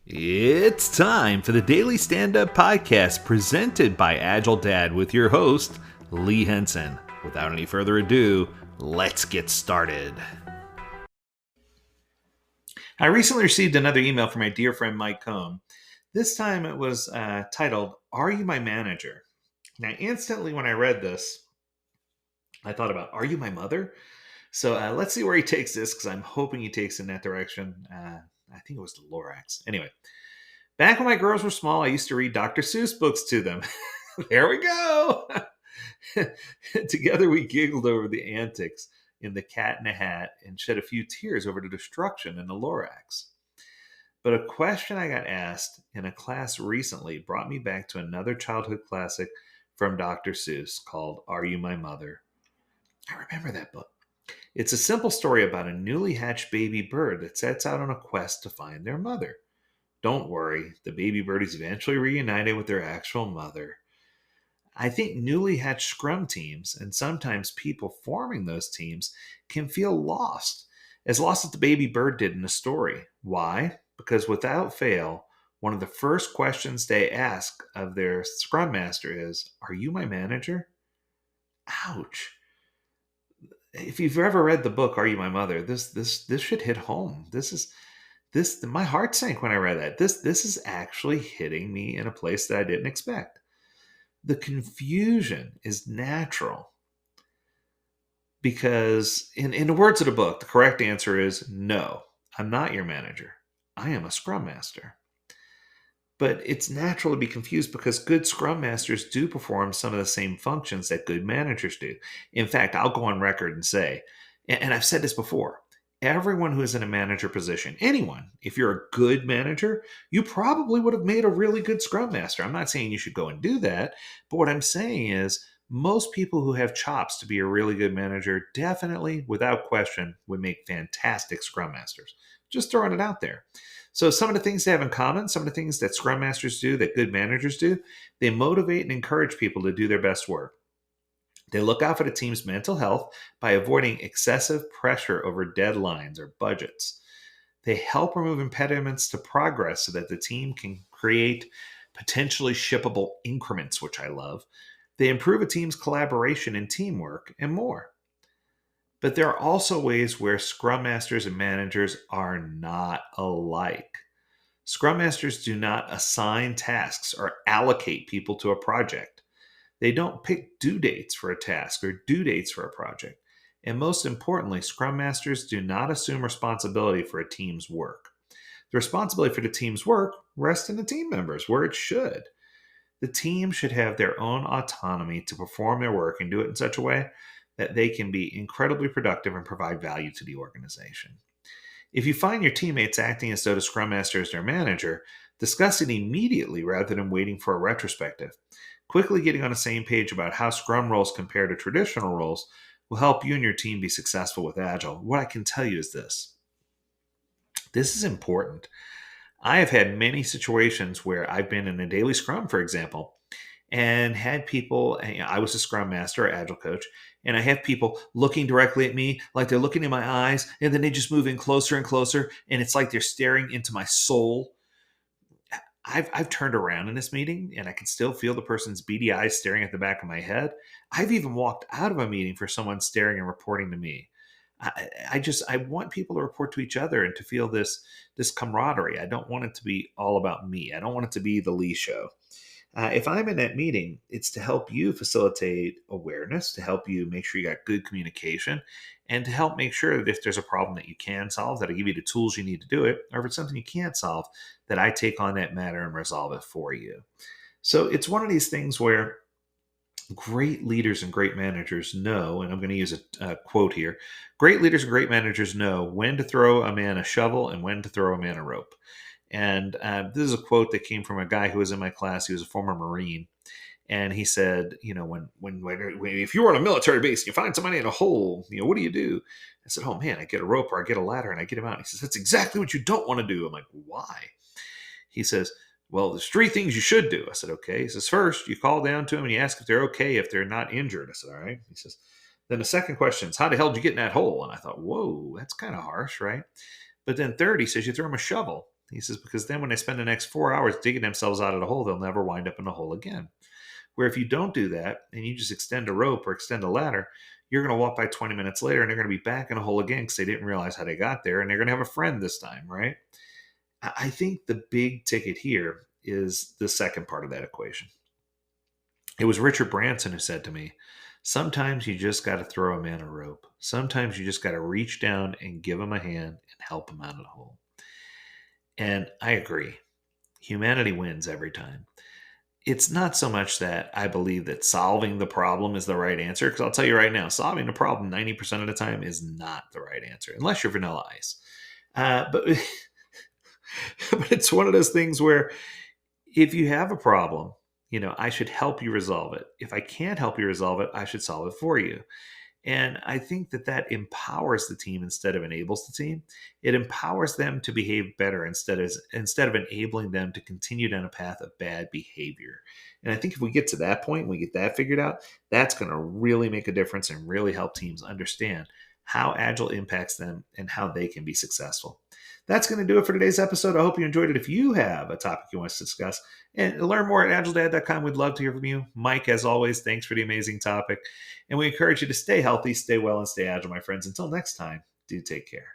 It's time for the Daily Stand Up Podcast presented by Agile Dad with your host, Lee Henson. Without any further ado, let's get started. I recently received another email from my dear friend Mike Cohn. This time it was titled, Are You My Manager? Now, instantly when I read this, I thought about, Are you my mother? So let's see where he takes this because I'm hoping he takes in that direction. I think it was the Lorax. Anyway. Back when my girls were small, I used to read Dr. Seuss books to them. There we go. Together we giggled over the antics in The Cat in the Hat and shed a few tears over the destruction in the Lorax. But a question I got asked in a class recently brought me back to another childhood classic from Dr. Seuss called Are You My Mother? I remember that book. It's a simple story about a newly hatched baby bird that sets out on a quest to find their mother. Don't worry, the baby birdies eventually reunited with their actual mother. I think newly hatched scrum teams, and sometimes people forming those teams, can feel lost as the baby bird did in the story. Why? Because without fail, one of the first questions they ask of their Scrum Master is, Are you my manager? Ouch. If you've ever read the book Are You My Mother, this should hit home. This my heart sank when I read that. This is actually hitting me in a place that I didn't expect. The confusion is natural because in the words of the book, the correct answer is no, I'm not your manager. I am a Scrum Master. But it's natural to be confused because good Scrum Masters do perform some of the same functions that good managers do. In fact, I'll go on record and say, and I've said this before, everyone who is in a manager position, anyone, if you're a good manager, you probably would have made a really good Scrum Master. I'm not saying you should go and do that, but what I'm saying is most people who have chops to be a really good manager definitely, without question, would make fantastic Scrum Masters. Just throwing it out there. So some of the things they have in common, some of the things that Scrum Masters do, that good managers do, they motivate and encourage people to do their best work. They look out for the team's mental health by avoiding excessive pressure over deadlines or budgets. They help remove impediments to progress so that the team can create potentially shippable increments, which I love. They improve a team's collaboration and teamwork, and more. But there are also ways where Scrum Masters and managers are not alike. Scrum Masters do not assign tasks or allocate people to a project. They don't pick due dates for a task or due dates for a project. And most importantly, Scrum Masters do not assume responsibility for a team's work. The responsibility for the team's work rests in the team members, where it should. The team should have their own autonomy to perform their work and do it in such a way that they can be incredibly productive and provide value to the organization. If you find your teammates acting as though the Scrum Master is their manager, discuss it immediately rather than waiting for a retrospective. Quickly getting on the same page about how Scrum roles compare to traditional roles will help you and your team be successful with Agile. What I can tell you is this. This is important. I have had many situations where I've been in a daily Scrum, for example, and had people, I was a Scrum Master or Agile coach, and I have people looking directly at me like they're looking in my eyes, and then they just move in closer and closer, and it's like they're staring into my soul. I've turned around in this meeting and I can still feel the person's beady eyes staring at the back of my head. I've even walked out of a meeting for someone staring and reporting to me. I want people to report to each other and to feel this camaraderie. I don't want it to be all about me. I don't want it to be the Lee show. If I'm in that meeting, it's to help you facilitate awareness, to help you make sure you got good communication, and to help make sure that if there's a problem that you can solve, that I give you the tools you need to do it, or if it's something you can't solve, that I take on that matter and resolve it for you. So it's one of these things where great leaders and great managers know, and I'm going to use a quote here, great leaders and great managers know when to throw a man a shovel and when to throw a man a rope. And this is a quote that came from a guy who was in my class. He was a former Marine. And he said, when if you were on a military base and you find somebody in a hole, what do you do? I said, oh man, I get a rope or I get a ladder and I get him out. He says, that's exactly what you don't want to do. I'm like, why? He says, well, there's three things you should do. I said, okay. He says, first, you call down to them and you ask if they're okay, if they're not injured. I said, all right. He says, then the second question is, how the hell did you get in that hole? And I thought, whoa, that's kind of harsh, right? But then third, he says, you throw them a shovel. He says, because then when they spend the next 4 hours digging themselves out of the hole, they'll never wind up in the hole again. Where if you don't do that and you just extend a rope or extend a ladder, you're going to walk by 20 minutes later and they're going to be back in a hole again because they didn't realize how they got there, and they're going to have a friend this time, right? I think the big ticket here is the second part of that equation. It was Richard Branson who said to me, sometimes you just got to throw a man a rope. Sometimes you just got to reach down and give him a hand and help him out of the hole. And I agree. Humanity wins every time. It's not so much that I believe that solving the problem is the right answer, because I'll tell you right now, solving the problem 90% of the time is not the right answer, unless you're Vanilla Ice. But, but it's one of those things where if you have a problem, I should help you resolve it. If I can't help you resolve it, I should solve it for you. And I think that empowers the team instead of enables the team. It empowers them to behave better instead of enabling them to continue down a path of bad behavior. And I think if we get to that point, we get that figured out, that's going to really make a difference and really help teams understand how Agile impacts them and how they can be successful. That's going to do it for today's episode. I hope you enjoyed it. If you have a topic you want us to discuss and learn more at agiledad.com, we'd love to hear from you. Mike, as always, thanks for the amazing topic. And we encourage you to stay healthy, stay well, and stay agile, my friends. Until next time, do take care.